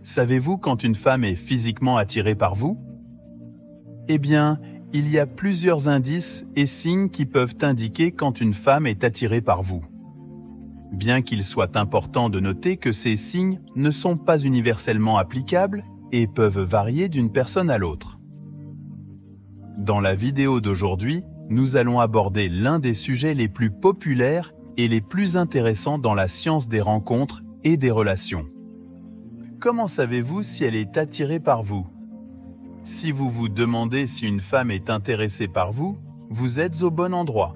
Savez-vous quand une femme est physiquement attirée par vous? Eh bien, il y a plusieurs indices et signes qui peuvent indiquer quand une femme est attirée par vous. Bien qu'il soit important de noter que ces signes ne sont pas universellement applicables et peuvent varier d'une personne à l'autre. Dans la vidéo d'aujourd'hui, nous allons aborder l'un des sujets les plus populaires et les plus intéressants dans la science des rencontres et des relations. Comment savez-vous si elle est attirée par vous? Si vous vous demandez si une femme est intéressée par vous, vous êtes au bon endroit.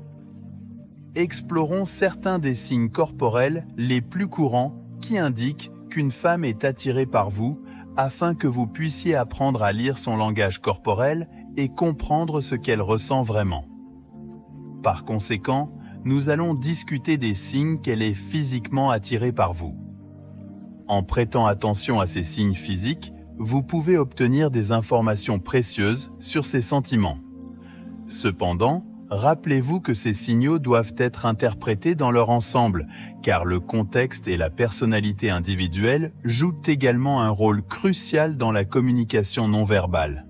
Explorons certains des signes corporels les plus courants qui indiquent qu'une femme est attirée par vous afin que vous puissiez apprendre à lire son langage corporel et comprendre ce qu'elle ressent vraiment. Par conséquent, nous allons discuter des signes qu'elle est physiquement attirée par vous. En prêtant attention à ces signes physiques, vous pouvez obtenir des informations précieuses sur ses sentiments. Cependant, rappelez-vous que ces signaux doivent être interprétés dans leur ensemble, car le contexte et la personnalité individuelle jouent également un rôle crucial dans la communication non verbale.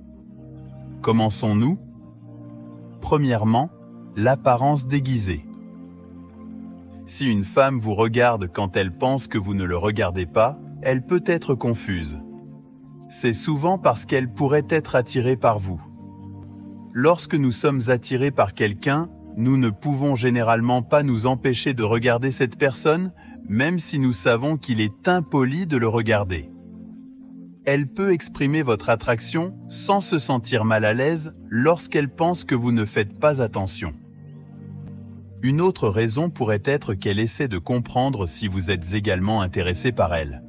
Commençons-nous? Premièrement, l'apparence déguisée. Si une femme vous regarde quand elle pense que vous ne le regardez pas, elle peut être confuse. C'est souvent parce qu'elle pourrait être attirée par vous. Lorsque nous sommes attirés par quelqu'un, nous ne pouvons généralement pas nous empêcher de regarder cette personne, même si nous savons qu'il est impoli de le regarder. Elle peut exprimer votre attraction sans se sentir mal à l'aise lorsqu'elle pense que vous ne faites pas attention. Une autre raison pourrait être qu'elle essaie de comprendre si vous êtes également intéressé par elle.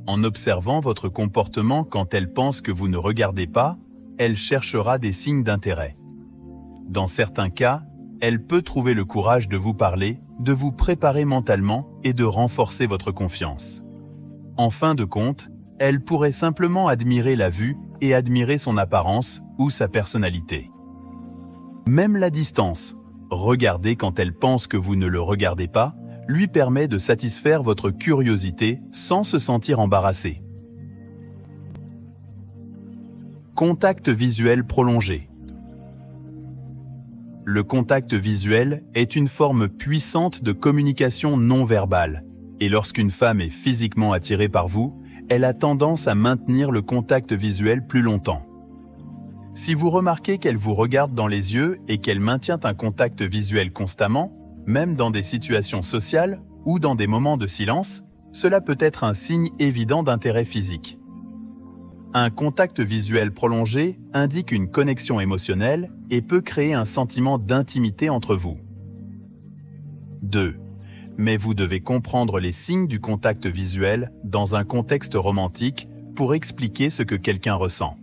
En observant votre comportement quand elle pense que vous ne regardez pas, elle cherchera des signes d'intérêt. Dans certains cas, elle peut trouver le courage de vous parler, de vous préparer mentalement et de renforcer votre confiance. En fin de compte, elle pourrait simplement admirer la vue et admirer son apparence ou sa personnalité. Même la distance, regarder quand elle pense que vous ne le regardez pas, lui permet de satisfaire votre curiosité sans se sentir embarrassé. Contact visuel prolongé. Le contact visuel est une forme puissante de communication non verbale, et lorsqu'une femme est physiquement attirée par vous, elle a tendance à maintenir le contact visuel plus longtemps. Si vous remarquez qu'elle vous regarde dans les yeux et qu'elle maintient un contact visuel constamment, même dans des situations sociales ou dans des moments de silence, cela peut être un signe évident d'intérêt physique. Un contact visuel prolongé indique une connexion émotionnelle et peut créer un sentiment d'intimité entre vous. 2. Mais vous devez comprendre les signes du contact visuel dans un contexte romantique pour expliquer ce que quelqu'un ressent.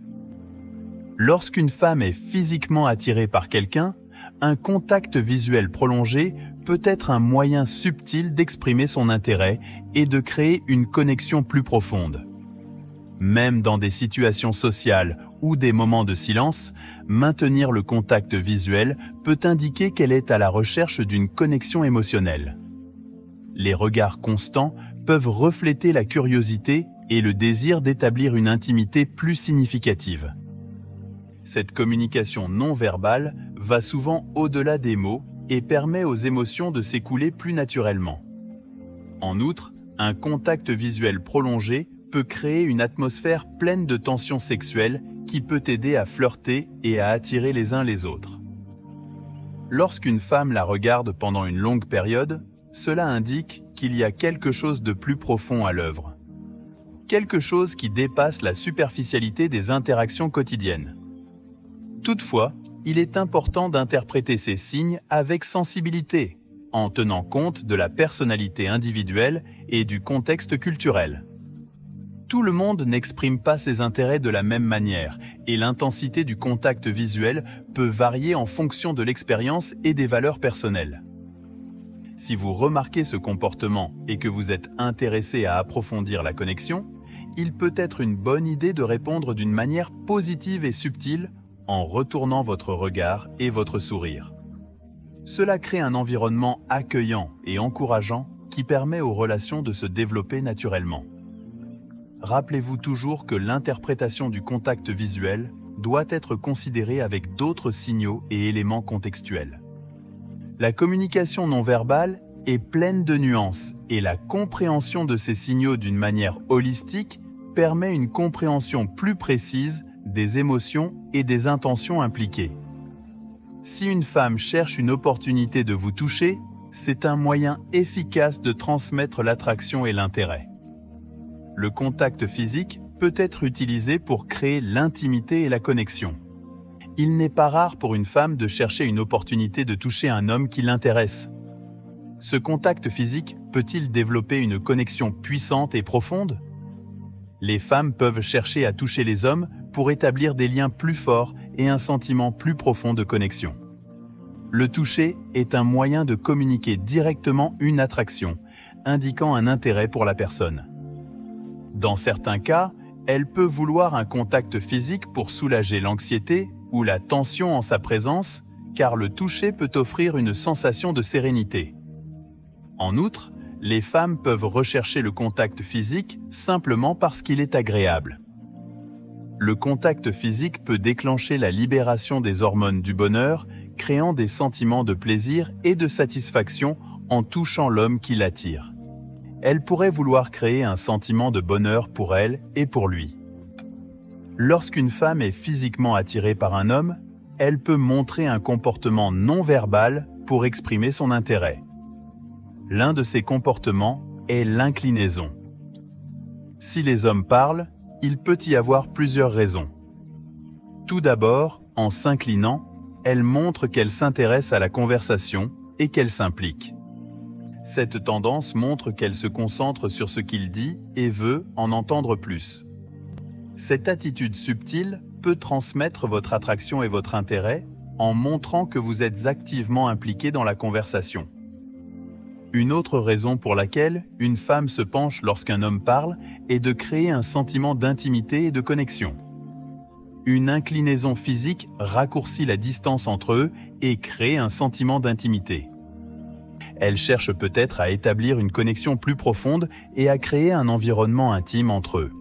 Lorsqu'une femme est physiquement attirée par quelqu'un, un contact visuel prolongé peut être un moyen subtil d'exprimer son intérêt et de créer une connexion plus profonde. Même dans des situations sociales ou des moments de silence, maintenir le contact visuel peut indiquer qu'elle est à la recherche d'une connexion émotionnelle. Les regards constants peuvent refléter la curiosité et le désir d'établir une intimité plus significative. Cette communication non verbale va souvent au-delà des mots et permet aux émotions de s'écouler plus naturellement. En outre, un contact visuel prolongé peut créer une atmosphère pleine de tensions sexuelles qui peut aider à flirter et à attirer les uns les autres. Lorsqu'une femme la regarde pendant une longue période, cela indique qu'il y a quelque chose de plus profond à l'œuvre. Quelque chose qui dépasse la superficialité des interactions quotidiennes. Toutefois, il est important d'interpréter ces signes avec sensibilité, en tenant compte de la personnalité individuelle et du contexte culturel. Tout le monde n'exprime pas ses intérêts de la même manière, et l'intensité du contact visuel peut varier en fonction de l'expérience et des valeurs personnelles. Si vous remarquez ce comportement et que vous êtes intéressé à approfondir la connexion, il peut être une bonne idée de répondre d'une manière positive et subtile en retournant votre regard et votre sourire. Cela crée un environnement accueillant et encourageant qui permet aux relations de se développer naturellement. rappelez-vous toujours que l'interprétation du contact visuel doit être considérée avec d'autres signaux et éléments contextuels. La communication non verbale est pleine de nuances et la compréhension de ces signaux d'une manière holistique permet une compréhension plus précise des émotions et des intentions impliquées. Si une femme cherche une opportunité de vous toucher, c'est un moyen efficace de transmettre l'attraction et l'intérêt. Le contact physique peut être utilisé pour créer l'intimité et la connexion. Il n'est pas rare pour une femme de chercher une opportunité de toucher un homme qui l'intéresse. Ce contact physique peut-il développer une connexion puissante et profonde? Les femmes peuvent chercher à toucher les hommes pour établir des liens plus forts et un sentiment plus profond de connexion. Le toucher est un moyen de communiquer directement une attraction, indiquant un intérêt pour la personne. Dans certains cas, elle peut vouloir un contact physique pour soulager l'anxiété ou la tension en sa présence, car le toucher peut offrir une sensation de sérénité. En outre, les femmes peuvent rechercher le contact physique simplement parce qu'il est agréable. Le contact physique peut déclencher la libération des hormones du bonheur, créant des sentiments de plaisir et de satisfaction en touchant l'homme qui l'attire. Elle pourrait vouloir créer un sentiment de bonheur pour elle et pour lui. Lorsqu'une femme est physiquement attirée par un homme, elle peut montrer un comportement non verbal pour exprimer son intérêt. L'un de ces comportements est l'inclinaison. Si les hommes parlent, il peut y avoir plusieurs raisons. Tout d'abord, en s'inclinant, elle montre qu'elle s'intéresse à la conversation et qu'elle s'implique. Cette tendance montre qu'elle se concentre sur ce qu'il dit et veut en entendre plus. Cette attitude subtile peut transmettre votre attraction et votre intérêt en montrant que vous êtes activement impliqué dans la conversation. Une autre raison pour laquelle une femme se penche lorsqu'un homme parle est de créer un sentiment d'intimité et de connexion. Une inclinaison physique raccourcit la distance entre eux et crée un sentiment d'intimité. Elle cherche peut-être à établir une connexion plus profonde et à créer un environnement intime entre eux.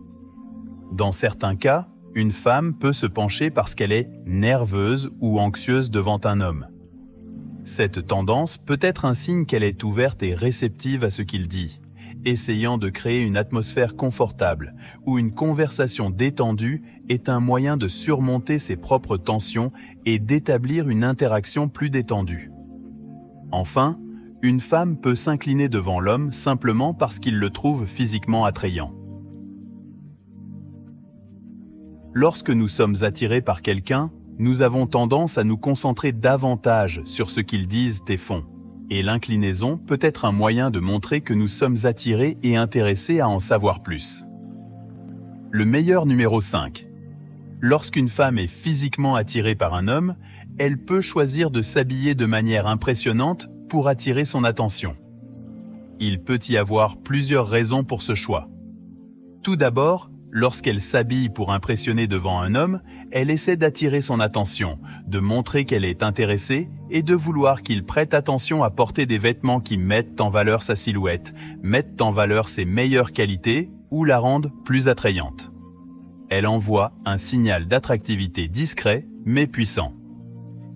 Dans certains cas, une femme peut se pencher parce qu'elle est nerveuse ou anxieuse devant un homme. Cette tendance peut être un signe qu'elle est ouverte et réceptive à ce qu'il dit, essayant de créer une atmosphère confortable où une conversation détendue est un moyen de surmonter ses propres tensions et d'établir une interaction plus détendue. Enfin, une femme peut s'incliner devant l'homme simplement parce qu'il le trouve physiquement attrayant. Lorsque nous sommes attirés par quelqu'un, nous avons tendance à nous concentrer davantage sur ce qu'ils disent et font. Et l'inclinaison peut être un moyen de montrer que nous sommes attirés et intéressés à en savoir plus. Le meilleur numéro 5. Lorsqu'une femme est physiquement attirée par un homme, elle peut choisir de s'habiller de manière impressionnante pour attirer son attention. Il peut y avoir plusieurs raisons pour ce choix. Tout d'abord, lorsqu'elle s'habille pour impressionner devant un homme, elle essaie d'attirer son attention, de montrer qu'elle est intéressée et de vouloir qu'il prête attention à porter des vêtements qui mettent en valeur sa silhouette, mettent en valeur ses meilleures qualités ou la rendent plus attrayante. Elle envoie un signal d'attractivité discret mais puissant.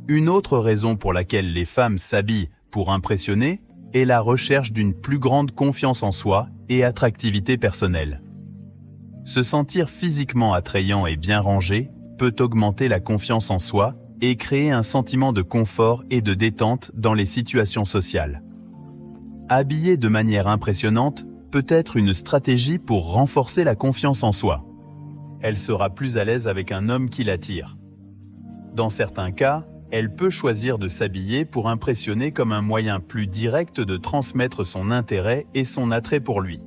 Une autre raison pour laquelle les femmes s'habillent pour impressionner est la recherche d'une plus grande confiance en soi et attractivité personnelle. Se sentir physiquement attrayant et bien rangé peut augmenter la confiance en soi et créer un sentiment de confort et de détente dans les situations sociales. Habiller de manière impressionnante peut être une stratégie pour renforcer la confiance en soi. Elle sera plus à l'aise avec un homme qui l'attire. Dans certains cas, elle peut choisir de s'habiller pour impressionner comme un moyen plus direct de transmettre son intérêt et son attrait pour lui.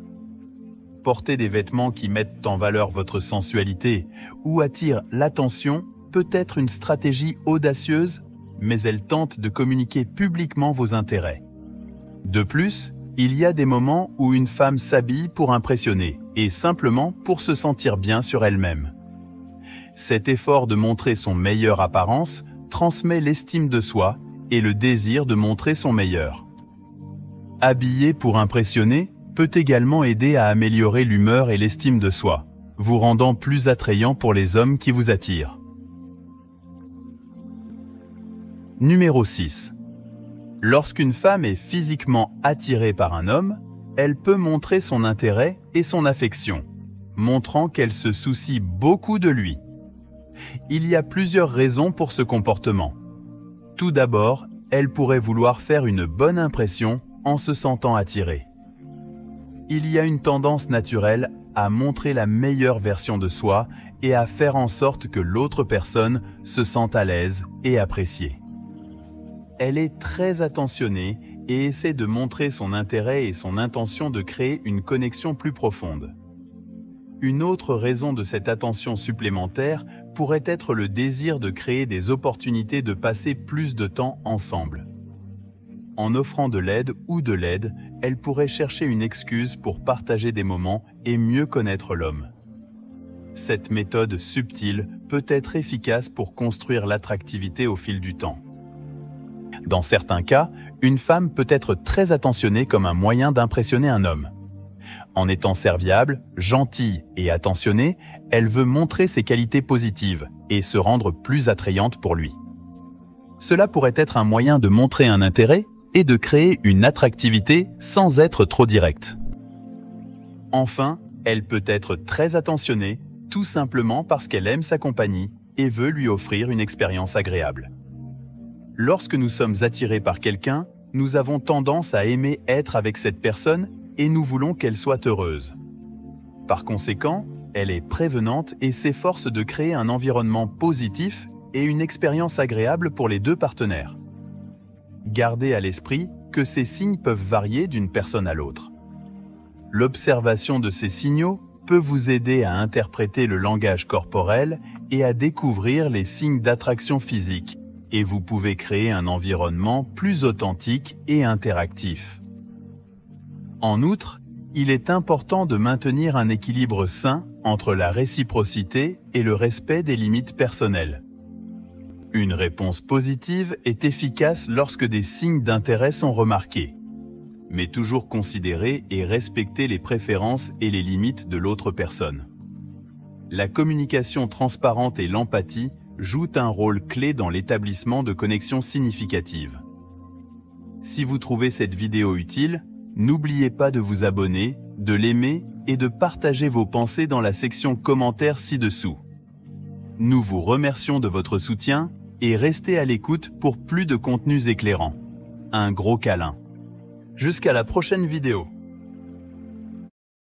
Porter des vêtements qui mettent en valeur votre sensualité ou attirent l'attention peut être une stratégie audacieuse, mais elle tente de communiquer publiquement vos intérêts. De plus, il y a des moments où une femme s'habille pour impressionner et simplement pour se sentir bien sur elle-même. Cet effort de montrer son meilleure apparence transmet l'estime de soi et le désir de montrer son meilleur. Habiller pour impressionner peut également aider à améliorer l'humeur et l'estime de soi. vous rendant plus attrayant pour les hommes qui vous attirent. Numéro 6. Lorsqu'une femme est physiquement attirée par un homme, elle peut montrer son intérêt et son affection, montrant qu'elle se soucie beaucoup de lui. Il y a plusieurs raisons pour ce comportement. Tout d'abord, elle pourrait vouloir faire une bonne impression en se sentant attirée. Il y a une tendance naturelle à montrer la meilleure version de soi et à faire en sorte que l'autre personne se sente à l'aise et appréciée. Elle est très attentionnée et essaie de montrer son intérêt et son intention de créer une connexion plus profonde. Une autre raison de cette attention supplémentaire pourrait être le désir de créer des opportunités de passer plus de temps ensemble. En offrant de l'aide ou de l'aide, elle pourrait chercher une excuse pour partager des moments et mieux connaître l'homme. Cette méthode subtile peut être efficace pour construire l'attractivité au fil du temps. Dans certains cas, une femme peut être très attentionnée comme un moyen d'impressionner un homme. En étant serviable, gentille et attentionnée, elle veut montrer ses qualités positives et se rendre plus attrayante pour lui. Cela pourrait être un moyen de montrer un intérêt et de créer une attractivité sans être trop directe. Enfin, elle peut être très attentionnée tout simplement parce qu'elle aime sa compagnie et veut lui offrir une expérience agréable. Lorsque nous sommes attirés par quelqu'un, nous avons tendance à aimer être avec cette personne et nous voulons qu'elle soit heureuse. Par conséquent, elle est prévenante et s'efforce de créer un environnement positif et une expérience agréable pour les deux partenaires. Gardez à l'esprit que ces signes peuvent varier d'une personne à l'autre. L'observation de ces signaux peut vous aider à interpréter le langage corporel et à découvrir les signes d'attraction physique, et vous pouvez créer un environnement plus authentique et interactif. En outre, il est important de maintenir un équilibre sain entre la réciprocité et le respect des limites personnelles. Une réponse positive est efficace lorsque des signes d'intérêt sont remarqués, mais toujours considérer et respecter les préférences et les limites de l'autre personne. La communication transparente et l'empathie jouent un rôle clé dans l'établissement de connexions significatives. Si vous trouvez cette vidéo utile, n'oubliez pas de vous abonner, de l'aimer et de partager vos pensées dans la section commentaires ci-dessous. Nous vous remercions de votre soutien et restez à l'écoute pour plus de contenus éclairants. Un gros câlin. Jusqu'à la prochaine vidéo.